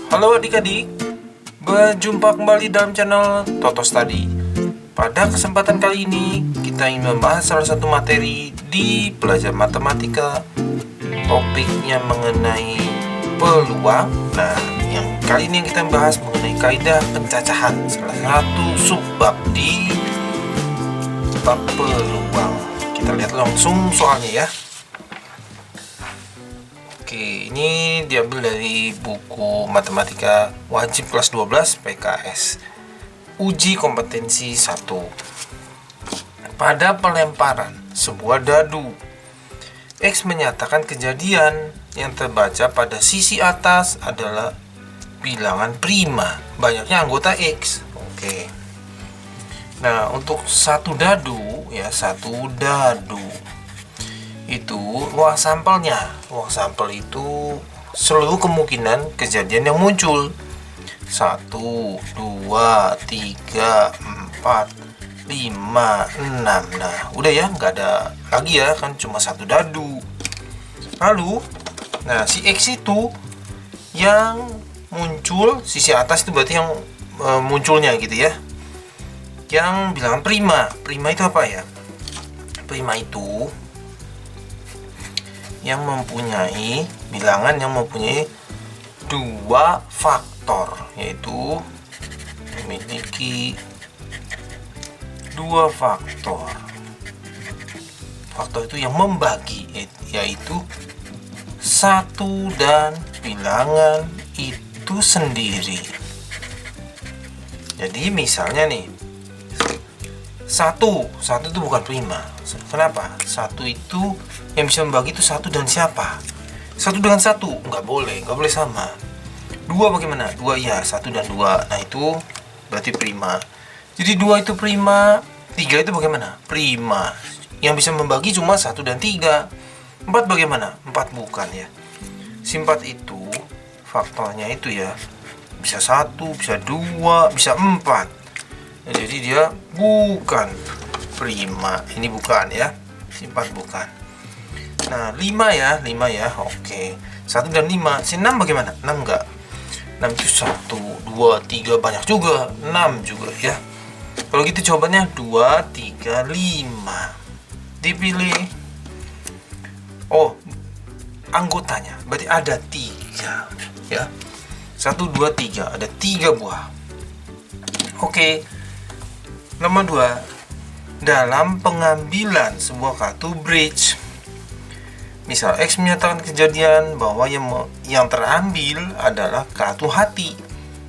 Halo adik-adik, berjumpa kembali dalam channel Toto Study. Pada kesempatan kali ini, kita ingin membahas salah satu materi di pelajaran matematika. Topiknya mengenai peluang. Nah, yang kali ini kita bahas mengenai kaidah pencacahan, salah satu subbab di bab peluang. Kita lihat langsung soalnya ya. Oke, ini diambil dari buku Matematika Wajib kelas 12 PKS. Uji kompetensi 1. Pada pelemparan sebuah dadu, X menyatakan kejadian yang terbaca pada sisi atas adalah bilangan prima. Banyaknya anggota X. Oke. Nah, untuk satu dadu itu ruang sampelnya. Ruang sampel itu seluruh kemungkinan kejadian yang muncul. 1, 2, 3, 4, 5, 6. Nah, udah ya, nggak ada lagi ya, kan cuma satu dadu. Lalu, nah si X itu yang muncul, sisi atas itu berarti yang munculnya gitu ya. Yang bilangan prima. Prima itu apa ya? Prima itu yang mempunyai bilangan yang mempunyai dua faktor, yaitu memiliki dua faktor. Faktor itu yang membagi, yaitu satu dan bilangan itu sendiri. Jadi misalnya nih, satu itu bukan prima. Kenapa? Satu itu yang bisa membagi itu satu dan siapa? Satu dengan satu nggak boleh sama. Dua bagaimana? Dua ya, satu dan dua. Nah itu berarti prima. Jadi dua itu prima, tiga itu bagaimana? Prima. Yang bisa membagi cuma satu dan tiga. Empat bagaimana? Empat bukan ya. Si empat itu faktornya itu ya bisa satu, bisa dua, bisa empat. Nah, jadi dia bukan prima. Ini bukan ya. Si empat bukan. Nah, 5 ya. Oke. 1 dan 5. Si 6 bagaimana? 6 enggak. 6 itu 1, 2, 3 banyak juga. 6 juga ya. Kalau gitu jawabannya 2, 3, 5. Dipilih. Oh, anggotanya. Berarti ada 3 ya. 1, 2, 3. Ada 3 buah. Oke. Nomor 2. Dalam pengambilan sebuah kartu bridge, misal X menyatakan kejadian bahwa yang terambil adalah kartu hati.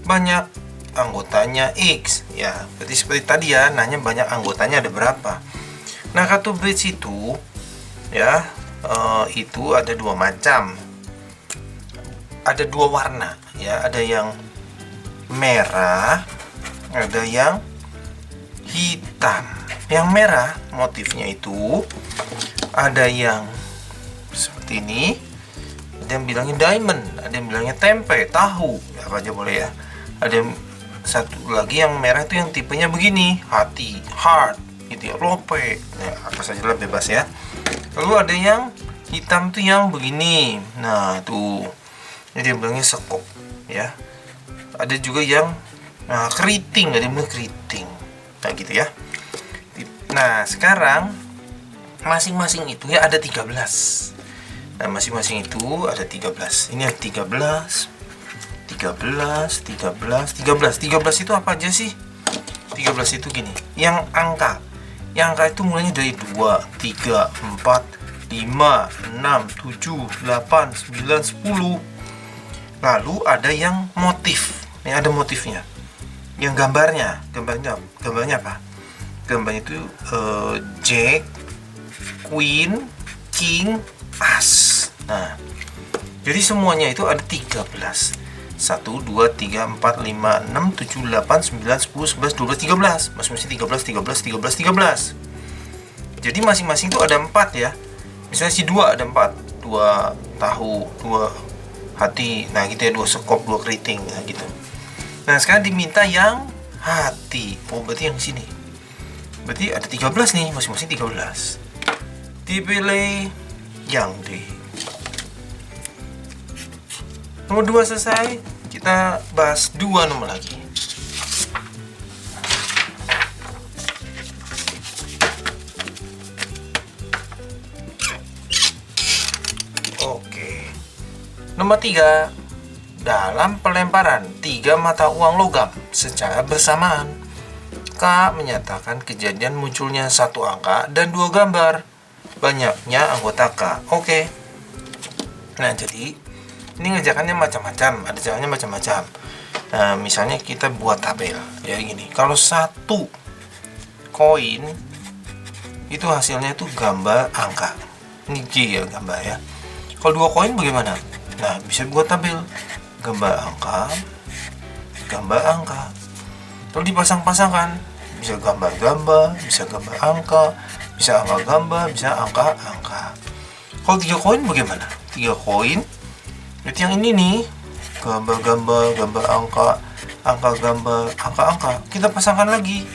Banyak anggotanya X. Ya, berarti seperti tadi ya, nanya banyak anggotanya ada berapa. Nah, kartu bridge itu ya, itu ada dua macam. Ada dua warna ya, ada yang merah, ada yang hitam. Yang merah motifnya itu ada yang seperti ini, ada yang bilangnya diamond, ada yang bilangnya tempe, tahu, apa aja boleh ya. Ada yang satu lagi yang merah itu yang tipenya begini, hati, heart gitu ya, lope, nah, apa saja lah bebas ya. Lalu ada yang hitam tuh yang begini, nah tuh, jadi yang bilangnya sekop ya. Ada juga yang keriting, ada yang bilang keriting, nah gitu ya. Nah, sekarang masing-masing itu ya ada 13. Nah, masing-masing itu ada 13. Ini ada 13 itu apa aja sih? 13 itu gini. Yang angka itu mulainya dari 2, 3, 4, 5, 6, 7, 8, 9, 10. Lalu ada yang motif. Ini ada motifnya. Yang gambarnya apa? Gambarnya itu Jack, Queen, King, As. Nah, jadi semuanya itu ada 13. 1, 2, 3, 4, 5, 6, 7, 8, 9, 10, 11, 12, 13. Masing-masing 13. Jadi masing-masing itu ada 4 ya. Misalnya si 2 ada 4. 2 tahu, 2 hati. Nah, gitu ya, 2 sekop, 2 keriting, nah gitu. Nah, sekarang diminta yang hati. Oh, berarti yang sini. Berarti ada 13 nih, masing-masing 13. Dipilih yang D. Nomor 2 selesai. Kita bahas 2 nomor lagi. Oke. Nomor 3. Dalam pelemparan 3 mata uang logam secara bersamaan, K menyatakan kejadian munculnya 1 angka dan 2 gambar. Banyaknya anggota K. Oke. Nah, jadi ini ngerjakannya macam-macam, ada caranya macam-macam. Nah, misalnya kita buat tabel ya gini. Kalau 1 koin itu hasilnya itu gambar angka. Ini G ya, gambar ya. Kalau 2 koin bagaimana? Nah, bisa buat tabel gambar angka, lalu dipasang-pasangkan, bisa gambar-gambar, bisa gambar angka, bisa angka gambar, bisa angka-angka. Kalau 3 koin bagaimana? 3 koin berarti yang ini nih, gambar-gambar, gambar angka, angka gambar, angka-angka, kita pasangkan lagi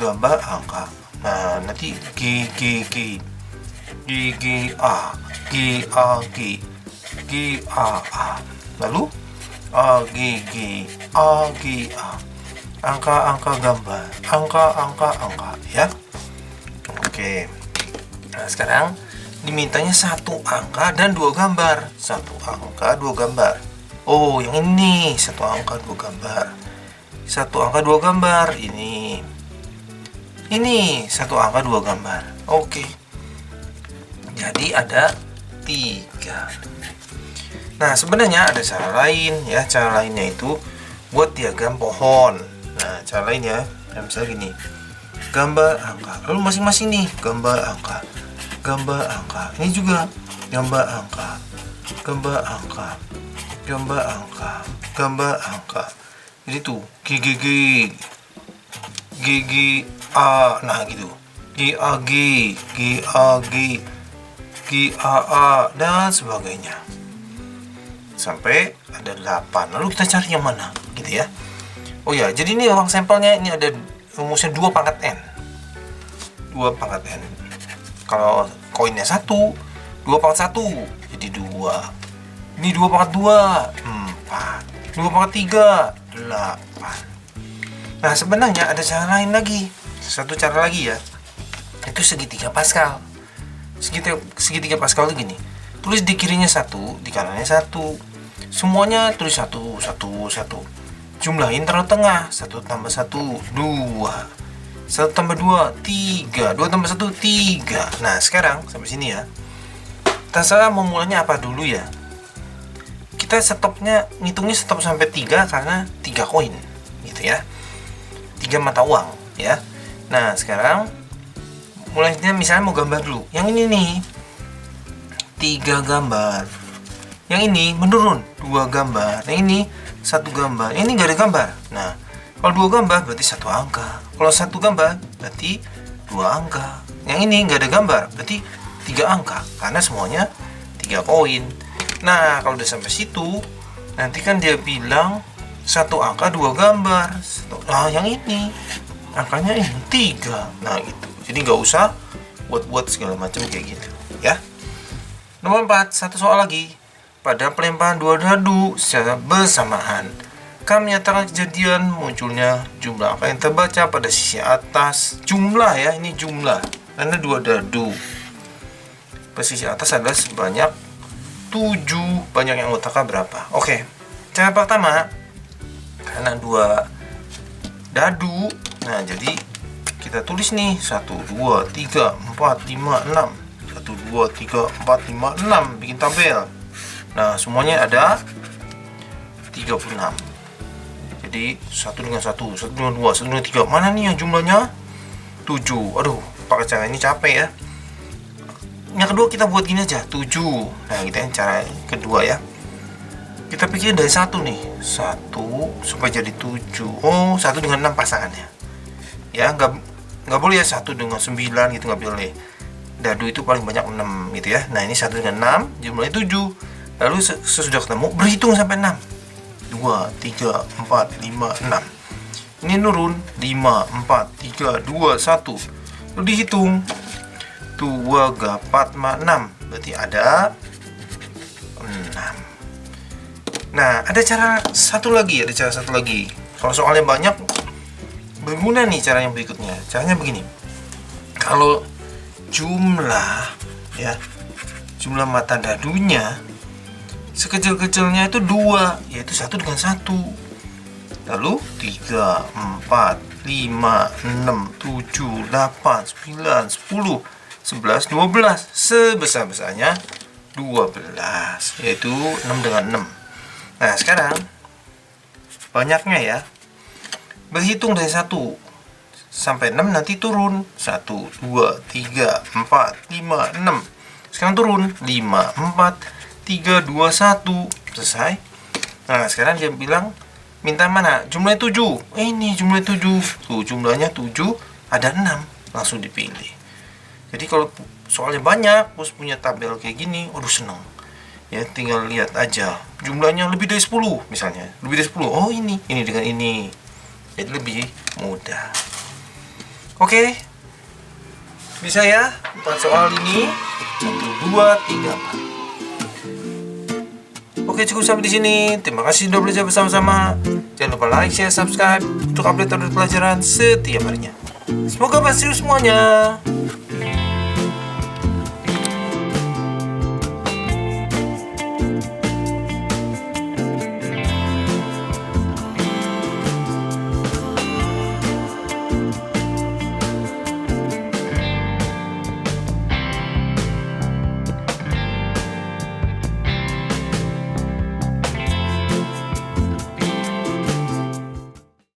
gambar angka. Nah, nanti G G G G G A G A G G A A, lalu A G G A G A, angka-angka gambar, angka ya. Oke. Nah, sekarang dimintanya 1 angka dan 2 gambar. 1 angka 2 gambar. Oh, yang ini 1 angka 2 gambar. 1 angka 2 gambar. Ini 1 angka 2 gambar. Oke. Jadi ada 3. Nah, sebenarnya ada cara lain ya. Cara lainnya itu buat diagram pohon. Nah, cara lainnya misalnya gini. Gambar angka. Lalu masing-masing nih gambar angka. Gambar angka. Ini juga gambar angka. Gambar angka. Gambar angka. Gambar angka. Jadi tuh G G G G G A. Nah, gitu. G A G G A G G A A dan sebagainya. Sampai ada 8. Lalu kita cari yang mana, gitu ya. Oh ya, jadi ini uang sampelnya ini ada rumusnya 2 pangkat N. 2 pangkat N. Kalau koinnya 1, 2 pangkat 1 jadi 2. Ini 2 pangkat 2, 4. 2 pangkat 3, 8. Nah, sebenarnya ada cara lain lagi. Satu cara lagi ya. Itu segitiga Pascal. Segitiga Pascal itu gini. Tulis di kirinya 1, di kanannya 1. Semuanya tulis 1. Jumlahin taruh tengah. 1 tambah 1, 2. 1 tambah 2, 3. 2 tambah 1, 3. Nah, sekarang sampai sini ya. Terserah mau mulanya apa dulu ya. Kita ngitungnya stop sampai 3 karena 3 koin gitu ya. 3 mata uang ya. Nah, sekarang mulainya misalnya mau gambar dulu. Yang ini nih 3 gambar. Yang ini menurun 2 gambar. Yang ini 1 gambar. Yang ini gak ada gambar. Nah, kalau 2 gambar berarti 1 angka. Kalau 1 gambar berarti 2 angka. Yang ini gak ada gambar berarti 3 angka. Karena semuanya 3 koin. Nah, kalau udah sampai situ, nanti kan dia bilang 1 angka 2 gambar. Nah, yang ini angkanya ini 3. Nah, gitu. Jadi gak usah buat segala macam kayak gitu ya. Nomor 4, satu soal lagi. Pada pelemparan 2 dadu secara bersamaan, K menyatakan kejadian munculnya jumlah angka yang terbaca pada sisi atas. Jumlah ya, ini jumlah. Karena 2 dadu. Pada sisi atas adalah sebanyak 7. Banyak yang anggota K berapa? Oke. Cara pertama, karena 2 dadu. Nah, jadi kita tulis nih 1, 2, 3, 4, 5, 6. 1, 2, 3, 4, 5, 6. Bikin tabel. Nah, semuanya ada 36. Jadi 1 dengan 1, 1 dengan 2, 1 dengan 3. Mana nih yang jumlahnya 7? Aduh, pakai cara ini capek ya. Yang kedua kita buat gini aja, 7. Nah, kita yang cara kedua ya. Kita pikir dari 1 nih. 1 supaya jadi 7. Oh, 1 dengan 6 pasangannya. Ya, nggak boleh ya 1 dengan 9 gitu, nggak boleh. Dadu itu paling banyak 6 gitu ya. Nah, ini 1 dengan 6, jumlahnya 7. Lalu sesudah ketemu, berhitung sampai 6. 2, 3, 4, 5, 6. Ini nurun, 5, 4, 3, 2, 1. Lalu dihitung. 2, 4, 5, 6. Berarti ada 6. Nah, ada cara satu lagi. Kalau soalnya banyak, berguna nih cara yang berikutnya. Caranya begini. Kalau jumlah mata dadunya sekecil-kecilnya itu 2, yaitu 1 dengan 1. Lalu 3, 4, 5, 6, 7, 8, 9, 10, 11, 12. Sebesar-besarnya 12, yaitu 6 dengan 6. Nah, sekarang banyaknya ya. Berhitung dari 1 sampai 6, nanti turun. 1, 2, 3, 4, 5, 6. Sekarang turun 5, 4, 3, 2, 1. Selesai. Nah, sekarang dia bilang minta mana? Jumlahnya 7. Ini jumlahnya 7. Tuh, jumlahnya 7, ada 6. Langsung dipilih. Jadi kalau soalnya banyak, bos punya tabel kayak gini, waduh seneng. Ya, tinggal lihat aja. Jumlahnya lebih dari 10 misalnya. Lebih dari 10. Oh, ini dengan ini. Jadi lebih mudah. Oke. Bisa ya? 4 soal ini. 1, 2, 3, 4. Oke, cukup sampai di sini. Terima kasih sudah belajar bersama-sama. Jangan lupa like, share, subscribe untuk update pelajaran setiap harinya. Semoga berhasil semuanya.